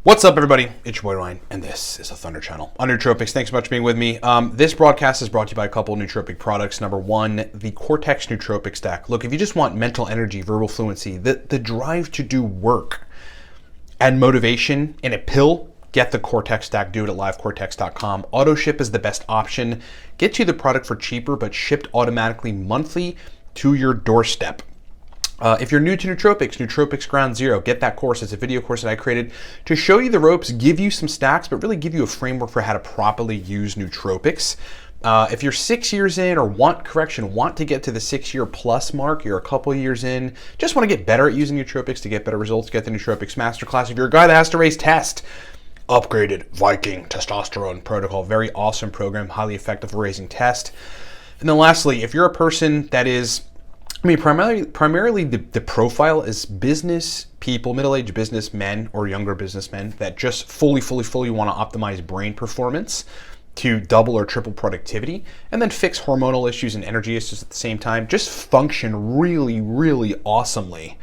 What's up, everybody? It's your boy Ryan, and this is the Thunder Channel on Nootropics. Thanks so much for being with me. This broadcast is brought to you by a couple of nootropic products. Number one, the Cortex Nootropic Stack. Look, if you just want mental energy, verbal fluency, the drive to do work and motivation in a pill, get the Cortex Stack. Do it at livecortex.com. Auto ship is the best option. Get you the product for cheaper, but shipped automatically monthly to your doorstep. If you're new to Nootropics, Nootropics Ground Zero, get that course. It's a video course that I created to show you the ropes, give you some stacks, but really give you a framework for how to properly use nootropics. If you're 6 years in or want to get to the 6-year plus mark, you're a couple years in, just want to get better at using nootropics to get better results, get the Nootropics Masterclass. If you're a guy that has to raise test, upgraded Viking Testosterone Protocol. Very awesome program, highly effective for raising test. And then lastly, if you're a person that is, primarily the profile is business people, middle-aged businessmen or younger businessmen that just fully want to optimize brain performance to double or triple productivity and then fix hormonal issues and energy issues at the same time. Just function really awesomely.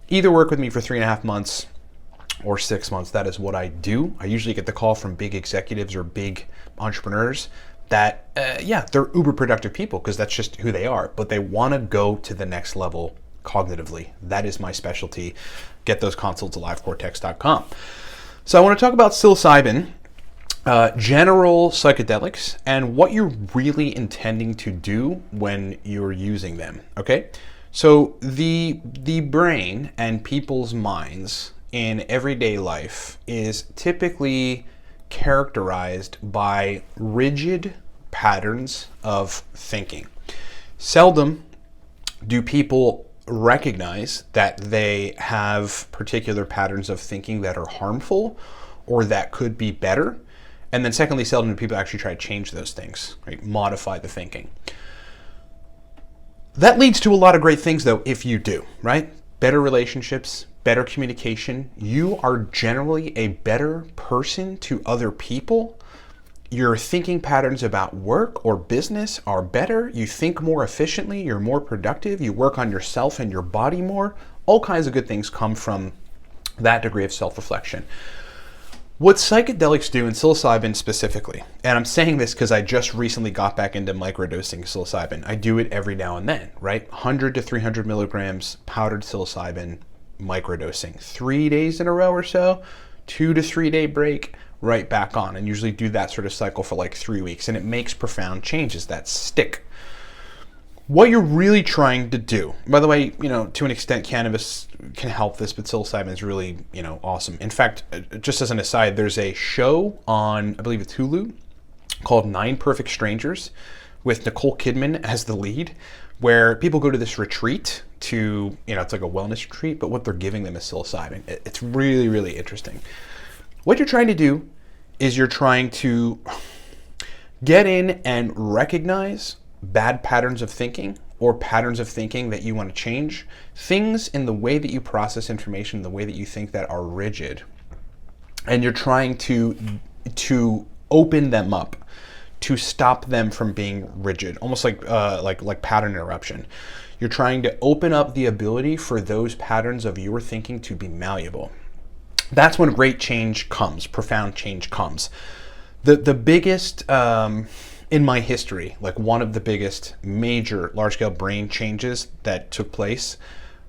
Either work with me for 3.5 months or 6 months. That is what I do. I usually get the call from big executives or big entrepreneurs that, they're uber productive people because that's just who they are, but they want to go to the next level cognitively. That is my specialty. Get those consults at livecortex.com. So I want to talk about psilocybin, general psychedelics, and what you're really intending to do when you're using them, okay? So the brain and people's minds in everyday life is typically characterized by rigid patterns of thinking. Seldom do people recognize that they have particular patterns of thinking that are harmful or that could be better. And then secondly, seldom do people actually try to change those things, right? Modify the thinking. That leads to a lot of great things though if you do, right? Better relationships, better communication. You are generally a better person to other people. Your thinking patterns about work or business are better. You think more efficiently. You're more productive. You work on yourself and your body more. All kinds of good things come from that degree of self-reflection. What psychedelics do, and psilocybin specifically, and I'm saying this because I just recently got back into microdosing psilocybin. I do it every now and then, right? 100 to 300 milligrams powdered psilocybin microdosing, 3 days in a row or so, 2 to 3 day break, right back on, and usually do that sort of cycle for like 3 weeks, and it makes profound changes that stick. What you're really trying to do, by the way, to an extent cannabis can help this, but psilocybin is really, awesome. In fact, just as an aside, there's a show on, I believe it's Hulu, called 9 Perfect Strangers with Nicole Kidman as the lead, where people go to this retreat to, it's like a wellness retreat, but what they're giving them is psilocybin. It's really interesting. What you're trying to do is you're trying to get in and recognize bad patterns of thinking or patterns of thinking that you want to change, things in the way that you process information, the way that you think that are rigid, and you're trying to open them up, to stop them from being rigid, almost like pattern interruption. You're trying to open up the ability for those patterns of your thinking to be malleable. That's when great change comes, profound change comes. The biggest, in my history, like one of the biggest major large-scale brain changes that took place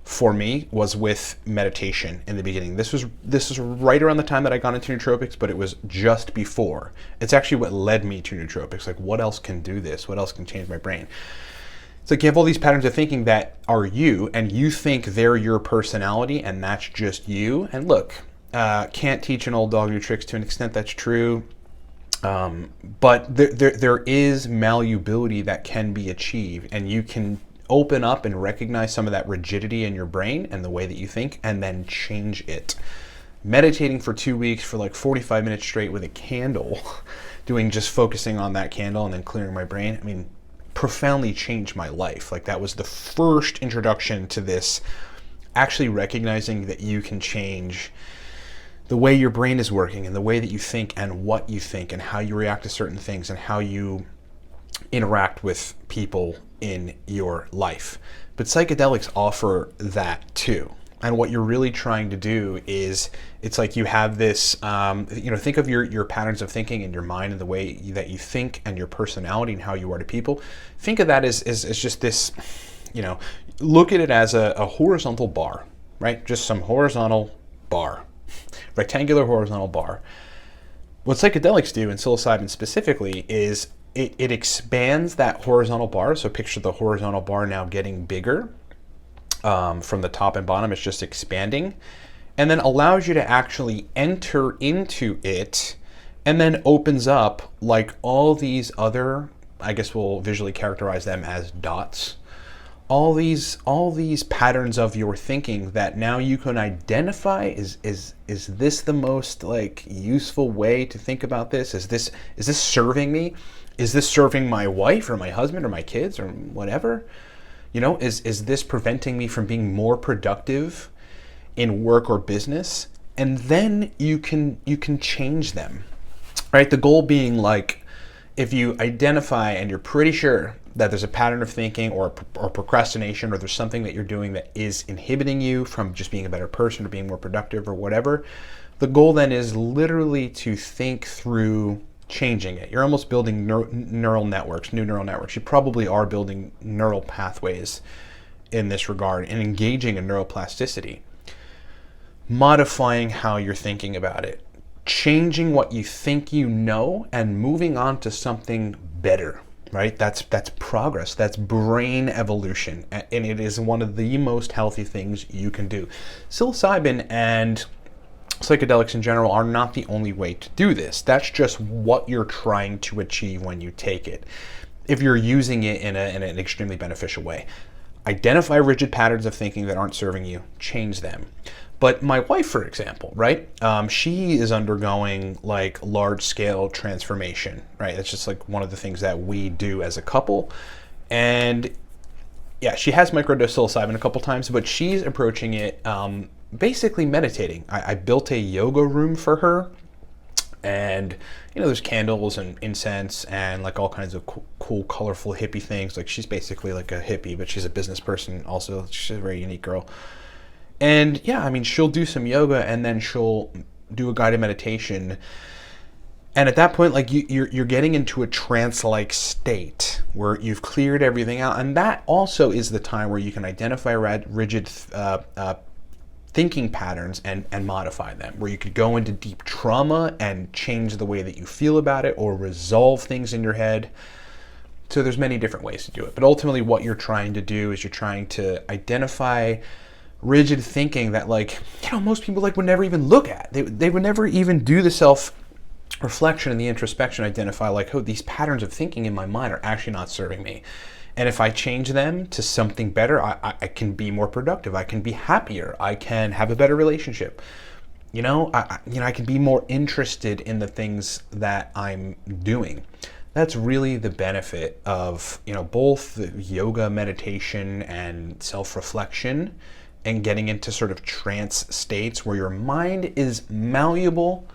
for me was with meditation in the beginning. This was right around the time that I got into nootropics, but it was just before. It's actually what led me to nootropics. Like, what else can do this? What else can change my brain? It's like you have all these patterns of thinking that are you, and you think they're your personality, and that's just you. And look, can't teach an old dog new tricks. To an extent, that's true. But there is malleability that can be achieved, and you can open up and recognize some of that rigidity in your brain and the way that you think, and then change it. Meditating for 2 weeks for like 45 minutes straight with a candle, just focusing on that candle and then clearing my brain, profoundly changed my life. Like, that was the first introduction to this, actually recognizing that you can change the way your brain is working and the way that you think and what you think and how you react to certain things and how you interact with people in your life. But psychedelics offer that too. And what you're really trying to do is, it's like you have this, think of your patterns of thinking in your mind and the way that you think and your personality and how you are to people. Think of that as just this, look at it as a horizontal bar, right? Just some horizontal bar, rectangular horizontal bar. What psychedelics do, and psilocybin specifically, is it expands that horizontal bar. So picture the horizontal bar now getting bigger. From the top and bottom, it's just expanding, and then allows you to actually enter into it, and then opens up like all these other, I guess we'll visually characterize them as dots, all these patterns of your thinking that now you can identify. Is this the most like useful way to think about this? Is this serving me? Is this serving my wife or my husband or my kids or whatever? Is this preventing me from being more productive in work or business? And then you can change them, right? The goal being, like, if you identify and you're pretty sure that there's a pattern of thinking or procrastination, or there's something that you're doing that is inhibiting you from just being a better person or being more productive or whatever, the goal then is literally to think through changing it. You're almost building neural networks, new neural networks. You probably are building neural pathways in this regard and engaging in neuroplasticity, modifying how you're thinking about it, changing what you think you know, and moving on to something better, right? That's progress. That's brain evolution. And it is one of the most healthy things you can do. Psilocybin and psychedelics in general are not the only way to do this. That's just what you're trying to achieve when you take it, if you're using it in an extremely beneficial way. Identify rigid patterns of thinking that aren't serving you, change them. But my wife, for example, right? She is undergoing like large-scale transformation, right? It's just like one of the things that we do as a couple. And yeah, she has microdosed psilocybin a couple times, but she's approaching it basically meditating. I built a yoga room for her, and there's candles and incense and like all kinds of cool, colorful hippie things. Like, she's basically like a hippie, but she's a business person also. She's a very unique girl. And yeah, she'll do some yoga, and then she'll do a guided meditation. And at that point, like, you're getting into a trance-like state where you've cleared everything out. And that also is the time where you can identify rigid thinking patterns and modify them, where you could go into deep trauma and change the way that you feel about it, or resolve things in your head. So there's many different ways to do it. But ultimately what you're trying to do is you're trying to identify rigid thinking that, like, most people would never even look at. They would never even do the self-reflection and the introspection, identify like, oh, these patterns of thinking in my mind are actually not serving me. And if I change them to something better, I can be more productive. I can be happier. I can have a better relationship. I can be more interested in the things that I'm doing. That's really the benefit of, both the yoga, meditation, and self-reflection, and getting into sort of trance states where your mind is malleable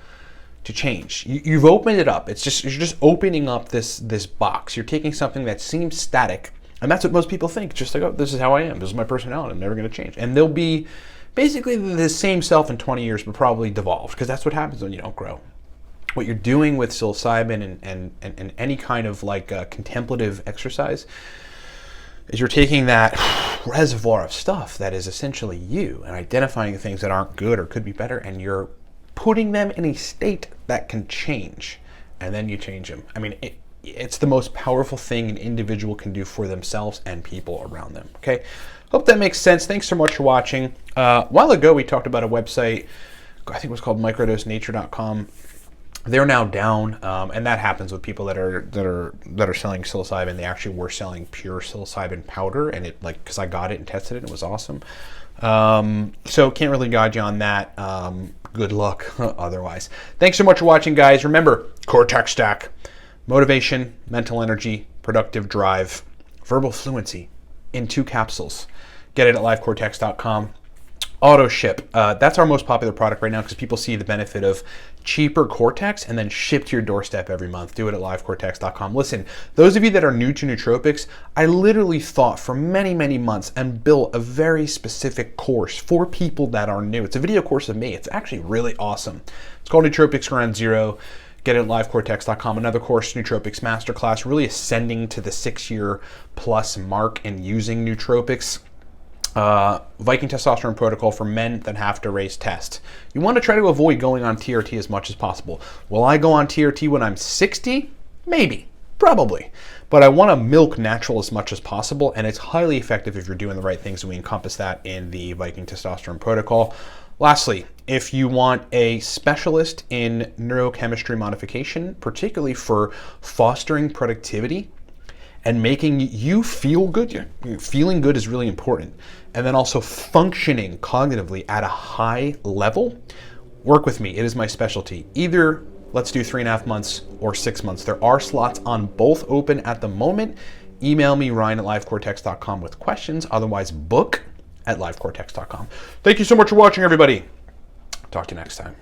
to change. You've opened it up. You're just opening up this box. You're taking something that seems static, and that's what most people think. Just like, oh, this is how I am. This is my personality. I'm never going to change. And they'll be basically the same self in 20 years, but probably devolved, because that's what happens when you don't grow. What you're doing with psilocybin and any kind of like contemplative exercise is you're taking that reservoir of stuff that is essentially you, and identifying the things that aren't good or could be better, and you're putting them in a state that can change, and then you change them. It's the most powerful thing an individual can do for themselves and people around them. Okay, hope that makes sense. Thanks so much for watching. A while ago, we talked about a website, I think it was called microdosenature.com. They're now down, and that happens with people that are selling psilocybin. They actually were selling pure psilocybin powder, and it, like, because I got it and tested it, it was awesome. So can't really guide you on that. Good luck otherwise. Thanks so much for watching, guys. Remember, Cortex Stack: motivation, mental energy, productive drive, verbal fluency in 2 capsules. Get it at livecortex.com. Auto ship. That's our most popular product right now, because people see the benefit of cheaper Cortex and then shipped to your doorstep every month. Do it at livecortex.com. Listen, those of you that are new to nootropics, I literally thought for many, many months and built a very specific course for people that are new. It's a video course of me. It's actually really awesome. It's called Nootropics Ground Zero. Get it at livecortex.com. Another course, Nootropics Masterclass, really ascending to the 6-year plus mark in using nootropics. Viking Testosterone Protocol for men that have to raise test. You want to try to avoid going on TRT as much as possible. Will I go on TRT when I'm 60? Maybe, probably. But I want to milk natural as much as possible, and it's highly effective if you're doing the right things, and we encompass that in the Viking Testosterone Protocol. Lastly, if you want a specialist in neurochemistry modification, particularly for fostering productivity, and making you feel good. Feeling good is really important. And then also functioning cognitively at a high level. Work with me. It is my specialty. Either let's do 3.5 months or 6 months. There are slots on both open at the moment. Email me, Ryan at livecortex.com with questions. Otherwise, book at livecortex.com. Thank you so much for watching, everybody. Talk to you next time.